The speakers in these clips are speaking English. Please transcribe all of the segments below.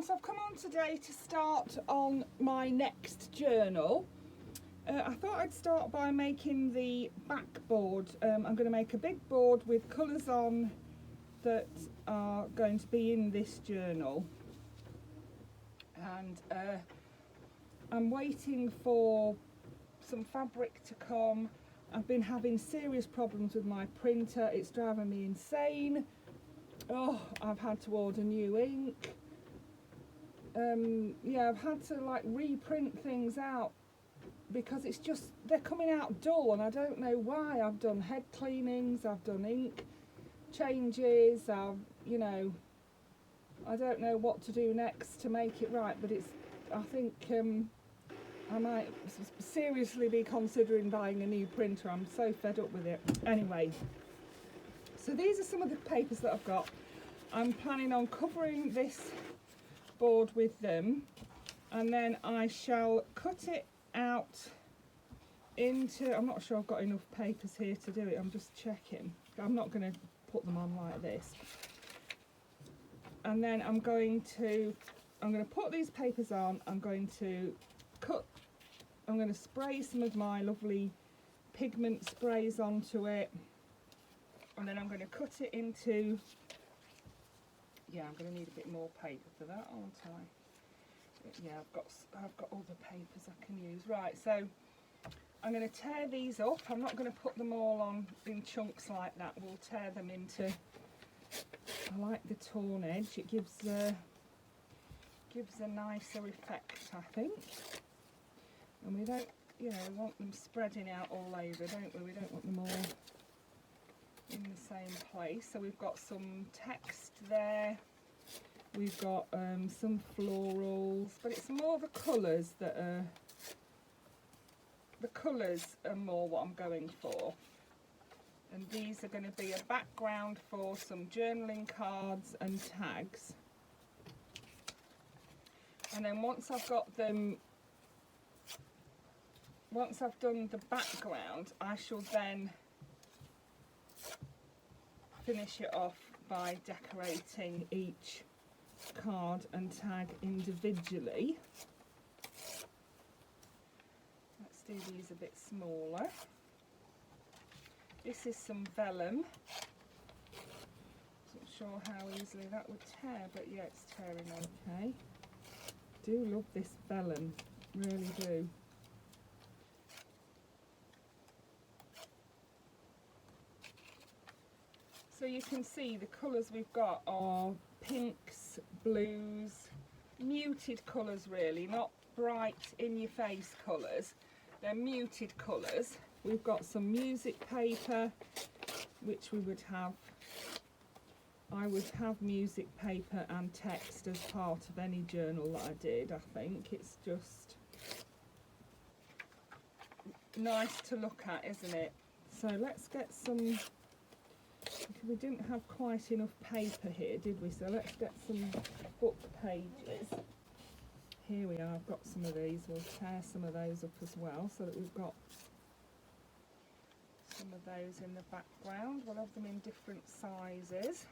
everyone, so I've come on today to start on my next journal. I thought I'd start by making the backboard. I'm going to make a big board with colours on that are going to be in this journal, and I'm waiting for some fabric to come. I've been having serious problems with my printer, it's driving me insane. Oh, I've had to order new ink. Yeah, I've had to like reprint things out because it's just, they're coming out dull and I don't know why. I've done head cleanings, I've done ink changes, you know, I don't know what to do next to make it right, but I think I might seriously be considering buying a new printer. I'm so fed up with it. Anyway, so these are some of the papers that I've got. I'm planning on covering this board with them, and then I shall cut it out into, I'm not sure I've got enough papers here to do it, I'm just checking. I'm not going to put them on like this. And then I'm going to put these papers on, I'm going to spray some of my lovely pigment sprays onto it, and then I'm going to cut it into, yeah, I'm going to need a bit more paper for that, aren't I? Yeah, I've got other papers I can use. Right, so I'm going to tear these up. I'm not going to put them all on in chunks like that. We'll tear them into, I like the torn edge. It gives a nicer effect, I think. And we don't, you know, we want them spreading out all over, don't we? We don't want them all in the same place. So we've got some text there, we've got some florals, but it's more the colours that are, more what I'm going for. And these are going to be a background for some journaling cards and tags. And then once I've done the background, I shall then finish it off by decorating each card and tag individually. Let's do these a bit smaller. This is some vellum. Not sure how easily that would tear, but yeah, it's tearing okay. Do love this vellum, really do. So you can see the colours we've got are pinks, blues, muted colours really, not bright in your face colours, they're muted colours. We've got some music paper, which we would have, I would have music paper and text as part of any journal that I did. I think it's just nice to look at, isn't it? So let's get some, we didn't have quite enough paper here, did we? So let's get some book pages. Here we are, I've got some of these. We'll tear some of those up as well so that we've got some of those in the background. We'll have them in different sizes.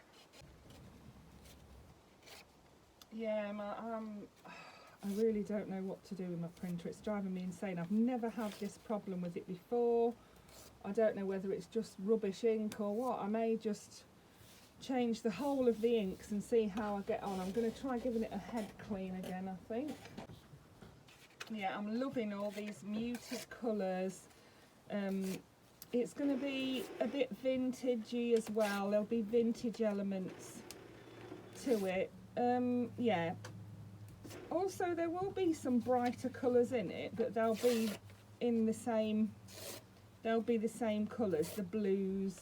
Yeah, I really don't know what to do with my printer. It's driving me insane. I've never had this problem with it before. I don't know whether it's just rubbish ink or what. I may just change the whole of the inks and see how I get on. I'm going to try giving it a head clean again, I think. Yeah, I'm loving all these muted colours. It's going to be a bit vintagey as well. There'll be vintage elements to it. Yeah. Also, there will be some brighter colours in it, but they'll be in the same. They'll be the same colours, the blues.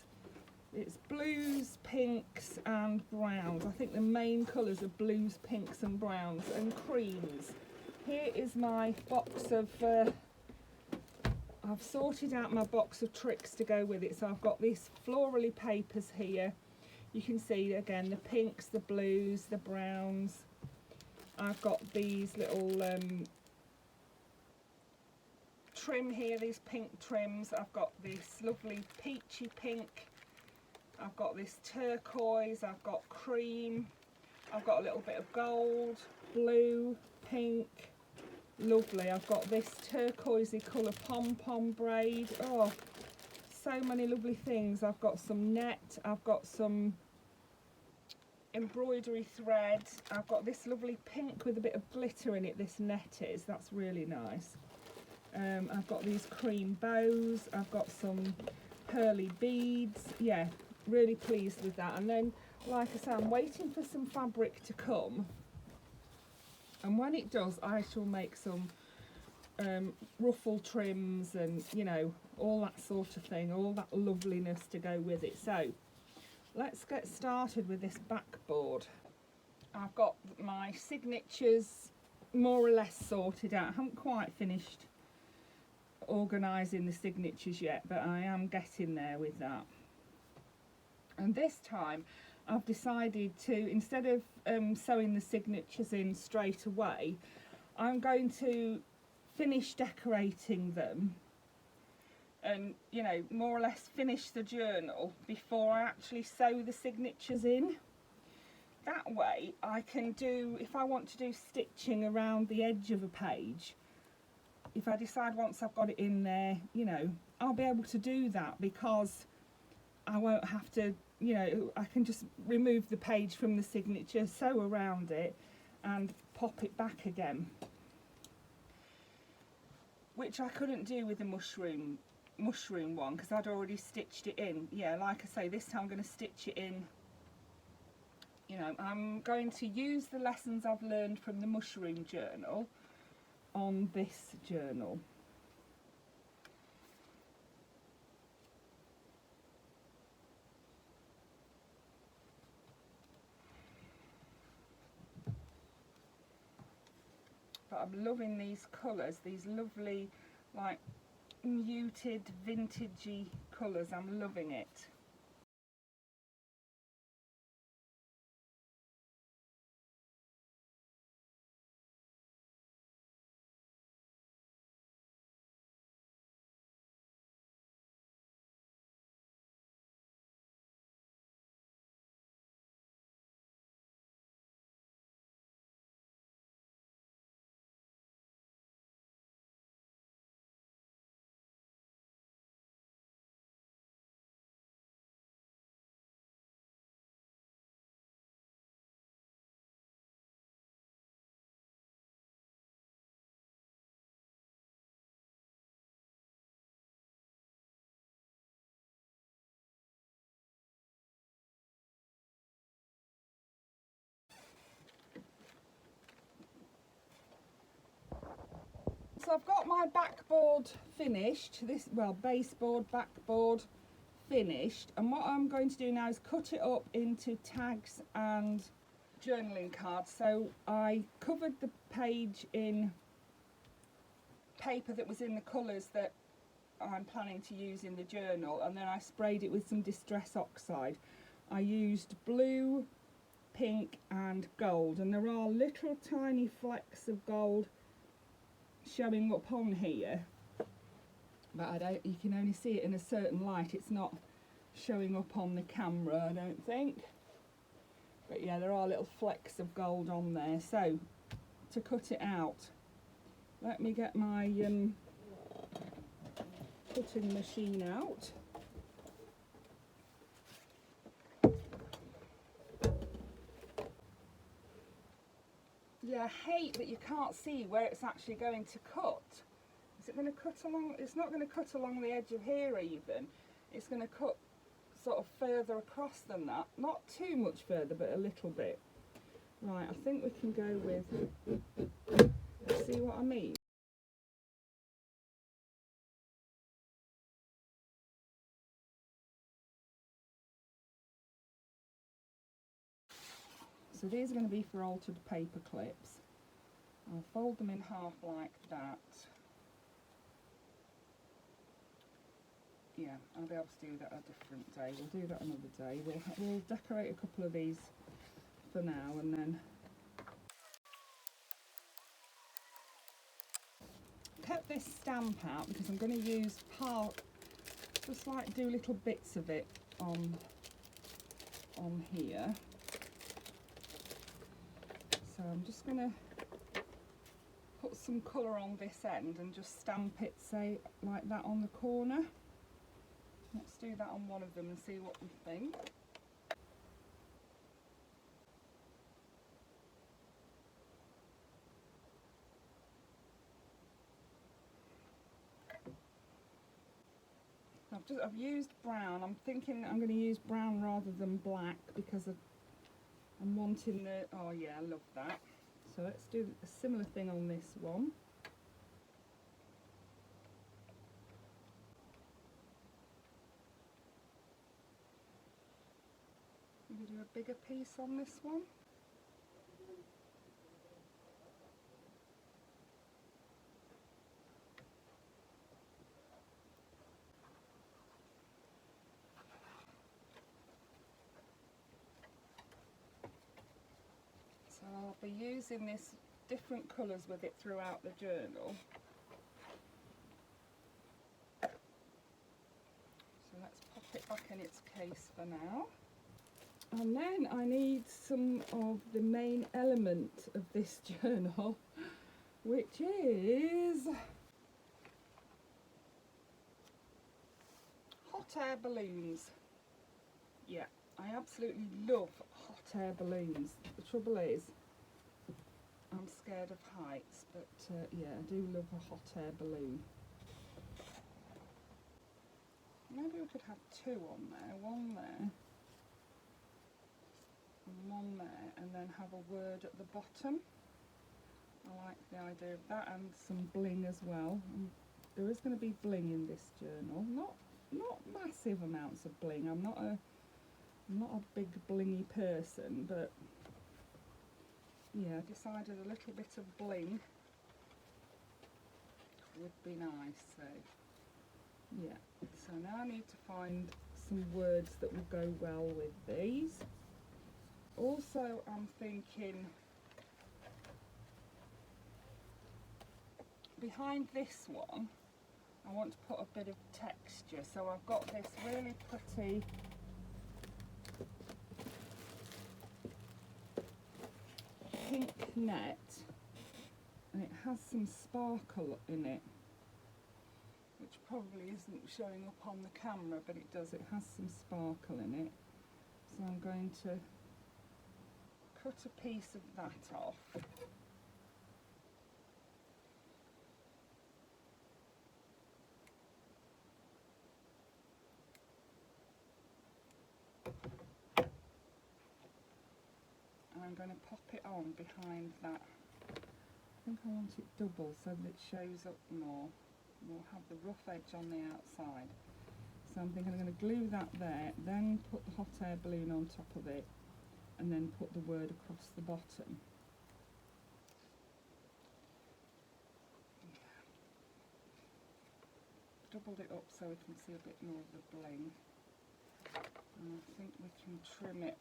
It's blues, pinks and browns. I think the main colours are blues, pinks and browns and creams. Here is my box of, I've sorted out my box of tricks to go with it. So I've got these florally papers here. You can see again the pinks, the blues, the browns. I've got these little trim here, these pink trims. I've got this lovely peachy pink. I've got this turquoise, I've got cream. I've got a little bit of gold, blue, pink, lovely. I've got this turquoisey colour pom-pom braid. Oh, so many lovely things. I've got some net, I've got some embroidery thread. I've got this lovely pink with a bit of glitter in it, this net is. That's really nice. I've got these cream bows. I've got some pearly beads. Yeah, really pleased with that. And then, like I say, I'm waiting for some fabric to come. And when it does, I shall make some ruffle trims and, you know, all that sort of thing, all that loveliness to go with it. So let's get started with this backboard. I've got my signatures more or less sorted out. I haven't quite finished organising the signatures yet, but I am getting there with that. And this time I've decided to, instead of sewing the signatures in straight away, I'm going to finish decorating them and, you know, more or less finish the journal before I actually sew the signatures in. That way I can do, if I want to do stitching around the edge of a page, if I decide once I've got it in there, you know, I'll be able to do that, because I won't have to, you know, I can just remove the page from the signature, sew around it and pop it back again, which I couldn't do with the mushroom one because I'd already stitched it in. Yeah, like I say, this time I'm going to stitch it in. You know, I'm going to use the lessons I've learned from the mushroom journal on this journal. But I'm loving these colours, these lovely, like, muted, vintagey colours. I'm loving it. So I've got my backboard finished, this, well, baseboard, backboard finished, and what I'm going to do now is cut it up into tags and journaling cards. So I covered the page in paper that was in the colours that I'm planning to use in the journal, and then I sprayed it with some Distress Oxide. I used blue, pink and gold, and there are little tiny flecks of gold showing up on here, but you can only see it in a certain light. It's not showing up on the camera, I don't think, but yeah, there are little flecks of gold on there. So to cut it out, let me get my cutting machine out. Yeah, I hate that you can't see where it's actually going to cut. Is it going to cut along? It's not going to cut along the edge of here even. It's going to cut sort of further across than that. Not too much further, but a little bit. Right, I think we can go with, see what I mean? So these are going to be for altered paper clips. I'll fold them in half like that. Yeah, I'll be able to do that a different day. We'll do that another day. We'll decorate a couple of these for now, and then kept this stamp out because I'm going to use part, just like do little bits of it on here. I'm just going to put some colour on this end and just stamp it, say, like that on the corner. Let's do that on one of them and see what we think. I've used brown. I'm thinking I'm going to use brown rather than black because I'm wanting the, oh yeah, I love that. So let's do a similar thing on this one. Maybe do a bigger piece on this one. So I'll be using this different colours with it throughout the journal. So let's pop it back in its case for now. And then I need some of the main element of this journal, which is hot air balloons. Yeah, I absolutely love hot air balloons. The trouble is, I'm scared of heights, but yeah, I do love a hot air balloon. Maybe we could have two on there, one there and one there, and then have a word at the bottom. I like the idea of that, and some bling as well. And there is going to be bling in this journal, not massive amounts of bling. I'm not a big blingy person, but yeah, I decided a little bit of bling would be nice. So yeah, so now I need to find some words that will go well with these. Also, I'm thinking behind this one I want to put a bit of texture, so I've got this really pretty pink net, and it has some sparkle in it, which probably isn't showing up on the camera, but it does. It has some sparkle in it, so I'm going to cut a piece of that off. And I'm going to pop it on behind that. I think I want it double so that it shows up more. We'll have the rough edge on the outside. So I'm thinking I'm going to glue that there, then put the hot air balloon on top of it, and then put the word across the bottom. Doubled it up so we can see a bit more of the bling. And I think we can trim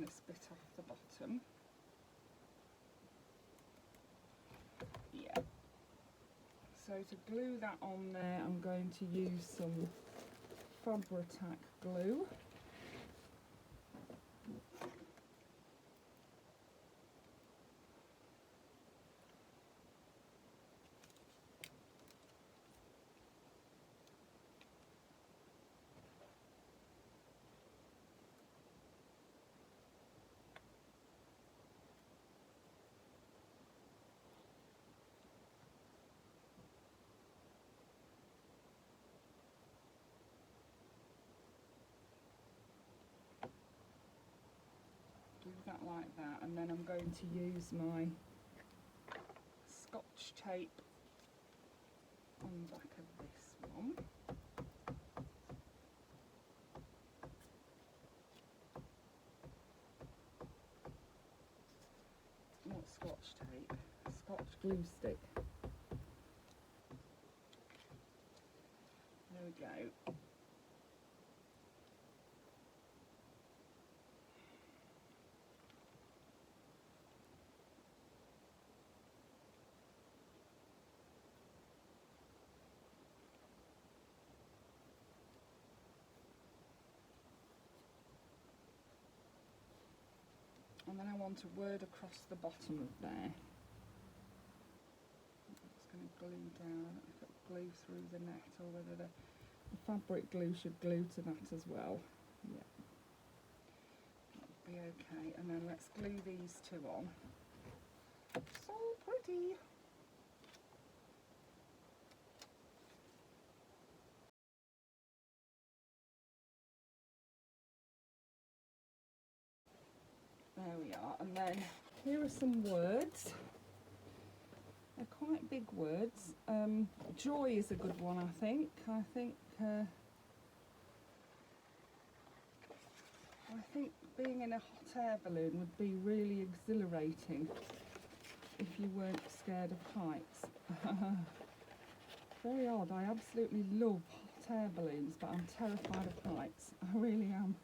this bit off the bottom. Yeah. So to glue that on there, I'm going to use some Fabri-Tac glue. Do that like that, and then I'm going to use my Scotch tape on the back of this one. Not Scotch tape, Scotch glue stick. There we go. And then I want a word across the bottom of there. It's going to glue down. I don't know if it'll glue through the net or whether the fabric glue should glue to that as well. Yeah, that'll be okay. And then let's glue these two on. So pretty. There we are. And then here are some words. They're quite big words. Joy is a good one, I think. I think being in a hot air balloon would be really exhilarating if you weren't scared of heights. Very odd. I absolutely love hot air balloons, but I'm terrified of heights. I really am.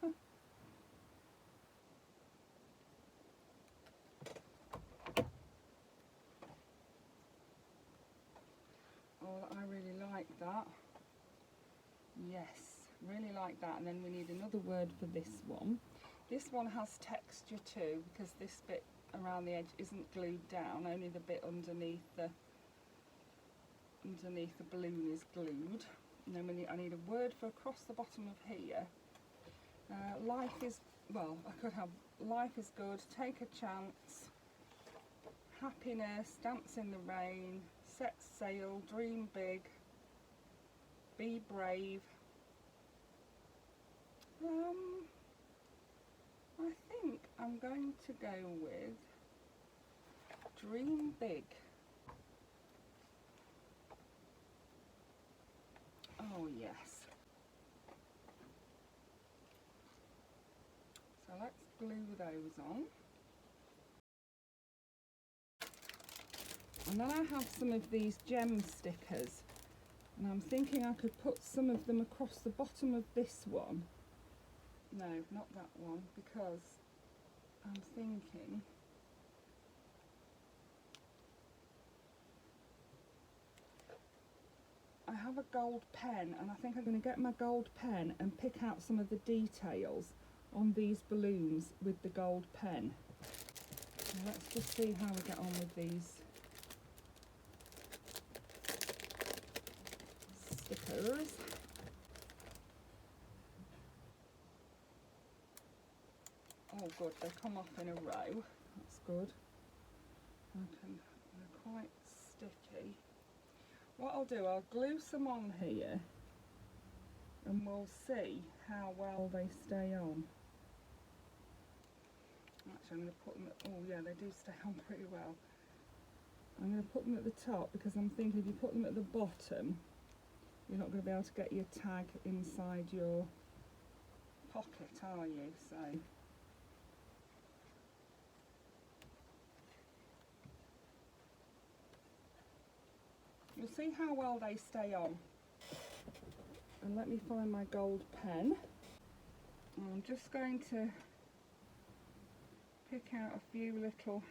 Oh, I really like that. Yes, really like that. And then we need another word for this one. This one has texture too, because this bit around the edge isn't glued down, only the bit underneath the balloon is glued. And then I need a word for across the bottom of here. Life is, well, I could have life is good, take a chance, happiness, dance in the rain, set sail, dream big, be brave. I think I'm going to go with dream big. Oh yes. So let's glue those on. And then I have some of these gem stickers, and I'm thinking I could put some of them across the bottom of this one. No, not that one, because I'm thinking I have a gold pen, and I think I'm going to get my gold pen and pick out some of the details on these balloons with the gold pen. So let's just see how we get on with these stickers. Oh good, they come off in a row. That's good. They're quite sticky. What I'll do, I'll glue some on here and we'll see how well they stay on. Actually, I'm going to put them at, oh yeah, they do stay on pretty well. I'm going to put them at the top because I'm thinking if you put them at the bottom, you're not going to be able to get your tag inside your pocket, are you? So you'll see how well they stay on. And let me find my gold pen. And I'm just going to pick out a few little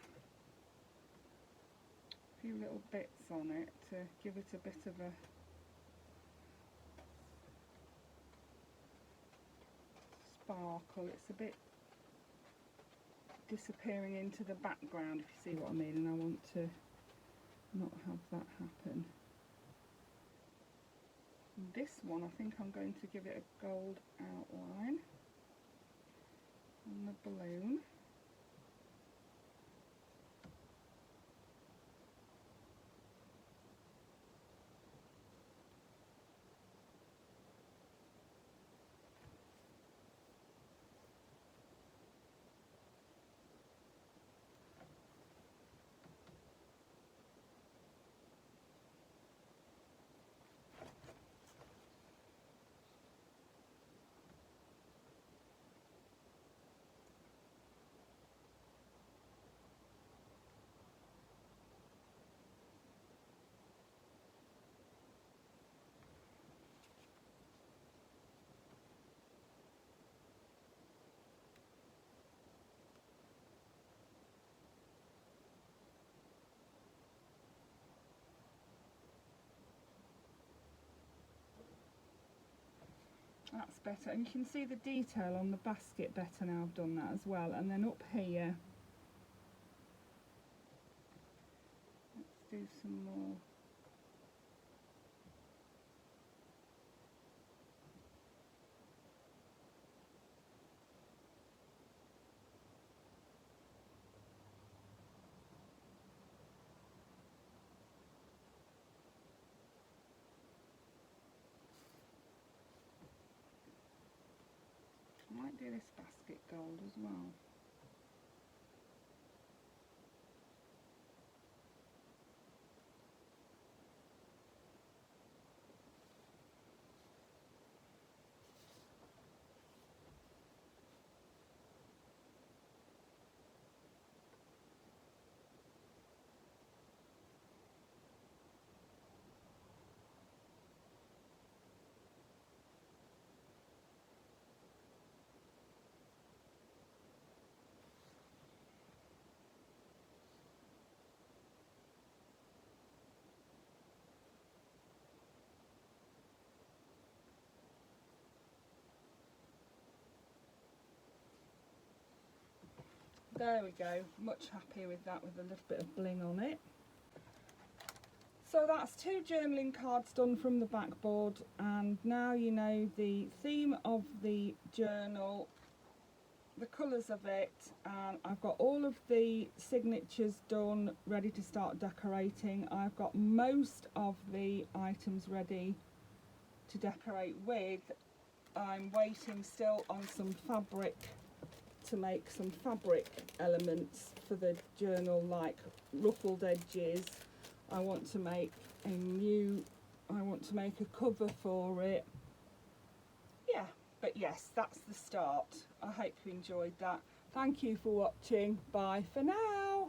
bits on it to give it a bit of a sparkle. It's a bit disappearing into the background, if you see what I mean, and I want to not have that happen. And this one, I think I'm going to give it a gold outline on the balloon. That's better, and you can see the detail on the basket better now I've done that as well. And then up here do some more. I might do this basket gold as well. There we go, much happier with that, with a little bit of bling on it. So that's 2 journaling cards done from the backboard, and now you know the theme of the journal, the colours of it, and I've got all of the signatures done, ready to start decorating. I've got most of the items ready to decorate with. I'm waiting still on some fabric to make some fabric elements for the journal, like ruffled edges. I want to make a cover for it. Yeah, but yes, that's the start. I hope you enjoyed that. Thank you for watching. Bye for now.